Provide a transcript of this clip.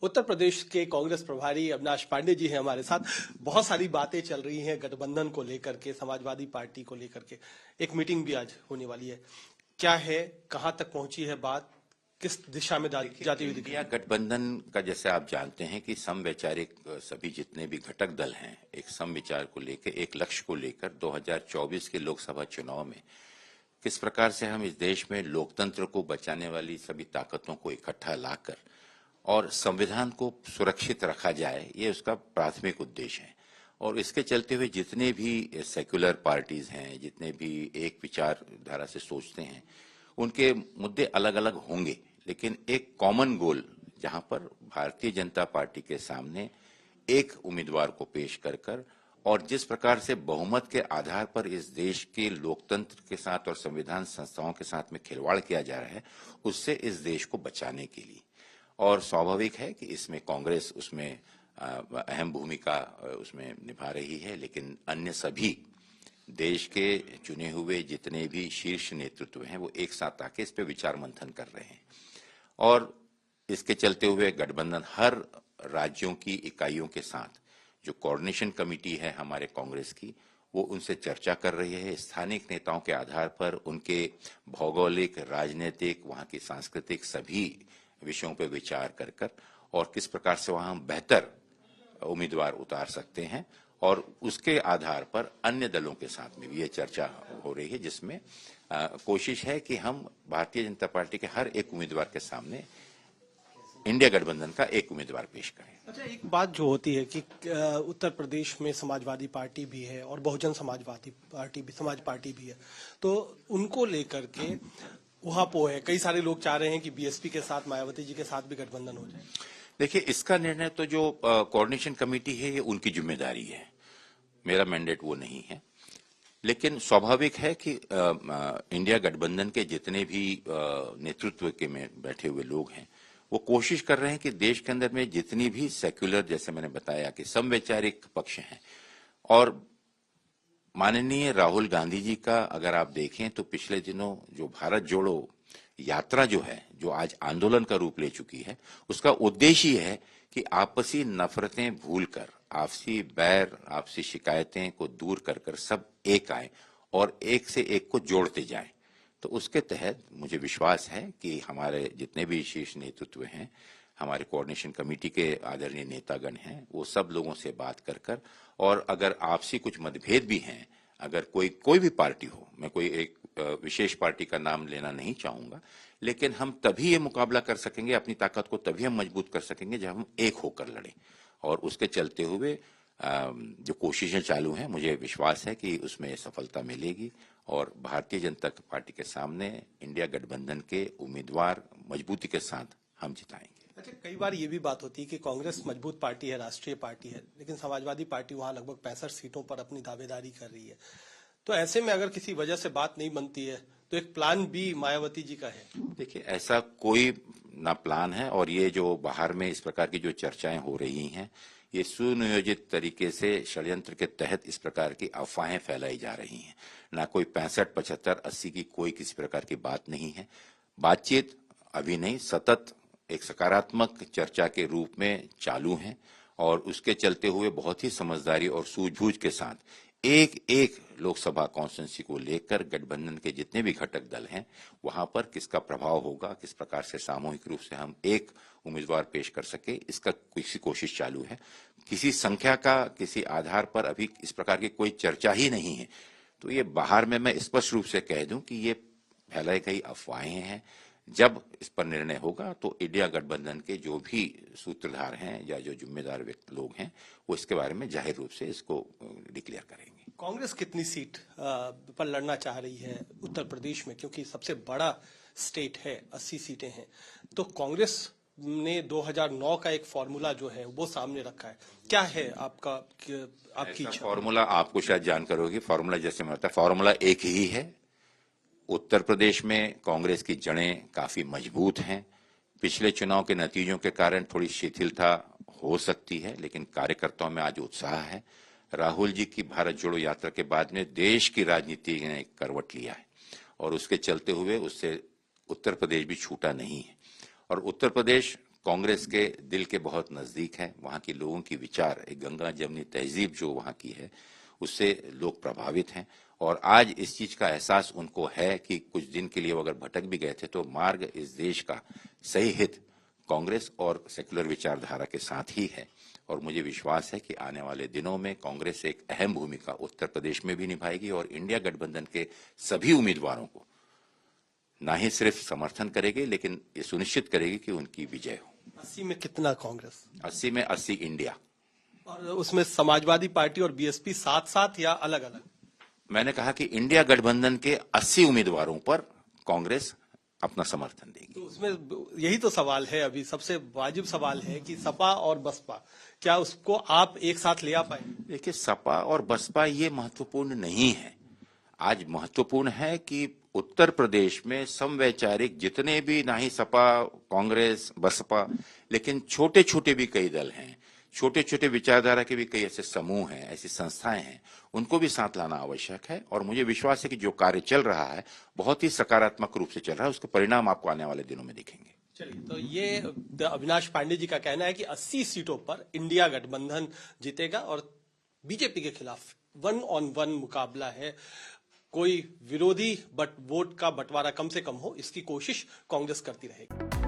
उत्तर प्रदेश के कांग्रेस प्रभारी अविनाश पांडे जी हैं हमारे साथ। बहुत सारी बातें चल रही हैं गठबंधन को लेकर के, समाजवादी पार्टी को लेकर के। एक मीटिंग भी आज होने वाली है, क्या है, कहां तक पहुंची है बात, किस दिशा में जाती हुई दिखी? गठबंधन का जैसे आप जानते हैं कि समवैचारिक सभी जितने भी घटक दल हैं, एक समविचार को लेकर, एक लक्ष्य को लेकर 2024 के लोकसभा चुनाव में किस प्रकार से हम इस देश में लोकतंत्र को बचाने वाली सभी ताकतों को इकट्ठा लाकर और संविधान को सुरक्षित रखा जाए, ये उसका प्राथमिक उद्देश्य है। और इसके चलते हुए जितने भी सेक्युलर पार्टीज हैं, जितने भी एक विचारधारा से सोचते हैं, उनके मुद्दे अलग अलग होंगे, लेकिन एक कॉमन गोल जहां पर भारतीय जनता पार्टी के सामने एक उम्मीदवार को पेश कर और जिस प्रकार से बहुमत के आधार पर इस देश के लोकतंत्र के साथ और संविधान संस्थाओं के साथ में खिलवाड़ किया जा रहा है, उससे इस देश को बचाने के लिए। और स्वाभाविक है कि इसमें कांग्रेस उसमें अहम भूमिका उसमें निभा रही है, लेकिन अन्य सभी देश के चुने हुए जितने भी शीर्ष नेतृत्व हैं वो एक साथ आके इस पे विचार मंथन कर रहे हैं। और इसके चलते हुए गठबंधन हर राज्यों की इकाइयों के साथ, जो कोऑर्डिनेशन कमेटी है हमारे कांग्रेस की, वो उनसे चर्चा कर रही है। स्थानिक नेताओं के आधार पर उनके भौगोलिक, राजनीतिक, वहां की सांस्कृतिक सभी विषयों पर विचार कर और किस प्रकार से वहां बेहतर उम्मीदवार उतार सकते हैं, और उसके आधार पर अन्य दलों के साथ में भी ये चर्चा हो रही है, जिसमें कोशिश है कि हम भारतीय जनता पार्टी के हर एक उम्मीदवार के सामने इंडिया गठबंधन का एक उम्मीदवार पेश करें। अच्छा, एक बात जो होती है कि उत्तर प्रदेश में समाजवादी पार्टी भी है और बहुजन समाज पार्टी भी है, तो उनको लेकर के उहापोह है। कई सारे लोग चाह रहे हैं कि बीएसपी के साथ, मायावती जी के साथ भी गठबंधन हो जाए। देखिए, इसका निर्णय तो जो कोऑर्डिनेशन कमेटी है, ये उनकी जिम्मेदारी है, मेरा मैंडेट वो नहीं है। लेकिन स्वाभाविक है कि इंडिया गठबंधन के जितने भी नेतृत्व के में बैठे हुए लोग हैं, वो कोशिश कर रहे हैं कि देश के अंदर में जितनी भी सेक्युलर, जैसे मैंने बताया कि समवैचारिक पक्ष हैं, और माननीय राहुल गांधी जी का अगर आप देखें तो पिछले दिनों जो भारत जोड़ो यात्रा जो है, जो आज आंदोलन का रूप ले चुकी है, उसका उद्देश्य ही है कि आपसी नफरतें भूलकर, आपसी बैर, आपसी शिकायतें को दूर कर सब एक आए और एक से एक को जोड़ते जाएं। तो उसके तहत मुझे विश्वास है कि हमारे जितने भी शीर्ष नेतृत्व हैं, हमारे कोऑर्डिनेशन कमेटी के आदरणीय नेतागण हैं, वो सब लोगों से बात कर और अगर आपसी कुछ मतभेद भी हैं, अगर कोई भी पार्टी हो, मैं कोई एक विशेष पार्टी का नाम लेना नहीं चाहूंगा, लेकिन हम तभी ये मुकाबला कर सकेंगे, अपनी ताकत को तभी हम मजबूत कर सकेंगे जब हम एक होकर लड़ें। और उसके चलते हुए जो कोशिशें चालू हैं, मुझे विश्वास है कि उसमें सफलता मिलेगी और भारतीय जनता पार्टी के सामने इंडिया गठबंधन के उम्मीदवार मजबूती के साथ हम जिताएंगे। अच्छा, कई बार ये भी बात होती है कि कांग्रेस मजबूत पार्टी है, राष्ट्रीय पार्टी है, लेकिन समाजवादी पार्टी वहां लगभग 65 सीटों पर अपनी दावेदारी कर रही है। तो ऐसे में अगर किसी वजह से बात नहीं बनती है तो एक प्लान बी मायावती जी का है। देखिए, ऐसा कोई ना प्लान है, और ये जो बाहर में इस प्रकार की जो चर्चाएं हो रही हैं, ये सुनियोजित तरीके से षड्यंत्र के तहत इस प्रकार की अफवाहें फैलाई जा रही हैं। ना कोई 65, 75, 80 की कोई किसी प्रकार की बात नहीं है। बातचीत अभी नहीं, सतत एक सकारात्मक चर्चा के रूप में चालू है, और उसके चलते हुए बहुत ही समझदारी और सूझबूझ के साथ एक लोकसभा कॉन्स्टिट्यूंसी को लेकर गठबंधन के जितने भी घटक दल हैं, वहां पर किसका प्रभाव होगा, किस प्रकार से सामूहिक रूप से हम एक उम्मीदवार पेश कर सके, इसका किसी कोशिश चालू है। किसी संख्या का किसी आधार पर अभी इस प्रकार की कोई चर्चा ही नहीं है। तो ये बाहर में मैं स्पष्ट रूप से कह दूं कि ये फैलाई गई अफवाहें हैं। जब इस पर निर्णय होगा तो इंडिया गठबंधन के जो भी सूत्रधार हैं या जो जिम्मेदार व्यक्ति लोग हैं, वो इसके बारे में जाहिर रूप से इसको डिक्लेयर करेंगे। कांग्रेस कितनी सीट पर लड़ना चाह रही है उत्तर प्रदेश में, क्योंकि सबसे बड़ा स्टेट है, 80 सीटें हैं। तो कांग्रेस ने 2009 का एक फॉर्मूला जो है वो सामने रखा है, क्या है आपकी इच्छा? फॉर्मूला आपको शायद जानकर होगी। फॉर्मूला जैसे मैं बताया, फॉर्मूला एक ही है। उत्तर प्रदेश में कांग्रेस की जड़ें काफी मजबूत हैं। पिछले चुनाव के नतीजों के कारण थोड़ी शिथिलता हो सकती है, लेकिन कार्यकर्ताओं में आज उत्साह है। राहुल जी की भारत जोड़ो यात्रा के बाद में देश की राजनीति ने एक करवट लिया है, और उसके चलते हुए उससे उत्तर प्रदेश भी छूटा नहीं है। और उत्तर प्रदेश कांग्रेस के दिल के बहुत नजदीक है। वहां के लोगों की विचार, एक गंगा जमनी तहजीब जो वहां की है, उससे लोग प्रभावित हैं। और आज इस चीज का एहसास उनको है कि कुछ दिन के लिए वो अगर भटक भी गए थे तो मार्ग इस देश का सही हित कांग्रेस और सेक्युलर विचारधारा के साथ ही है। और मुझे विश्वास है कि आने वाले दिनों में कांग्रेस एक अहम भूमिका उत्तर प्रदेश में भी निभाएगी और इंडिया गठबंधन के सभी उम्मीदवारों को ना ही सिर्फ समर्थन करेगी, लेकिन ये सुनिश्चित करेगी कि उनकी विजय हो। 80 में कितना कांग्रेस? 80 में 80 इंडिया। और उसमें समाजवादी पार्टी और बीएसपी साथ साथ या अलग अलग? मैंने कहा कि इंडिया गठबंधन के 80 उम्मीदवारों पर कांग्रेस अपना समर्थन देगी। तो उसमें यही तो सवाल है, अभी सबसे वाजिब सवाल है कि सपा और बसपा, क्या उसको आप एक साथ ले आ पाएंगे? देखिए, सपा और बसपा ये महत्वपूर्ण नहीं है। आज महत्वपूर्ण है कि उत्तर प्रदेश में समवैचारिक जितने भी, ना ही सपा, कांग्रेस, बसपा, लेकिन छोटे छोटे भी कई दल हैं, छोटे छोटे विचारधारा के भी कई ऐसे समूह हैं, ऐसी संस्थाएं हैं, उनको भी साथ लाना आवश्यक है। और मुझे विश्वास है कि जो कार्य चल रहा है बहुत ही सकारात्मक रूप से चल रहा है, उसके परिणाम आपको आने वाले दिनों में दिखेंगे। चलिए, तो ये अविनाश पांडे जी का कहना है कि 80 सीटों पर इंडिया गठबंधन जीतेगा और बीजेपी के खिलाफ 1-on-1 मुकाबला है। कोई विरोधी बट वोट का बंटवारा कम से कम हो, इसकी कोशिश कांग्रेस करती रहेगी।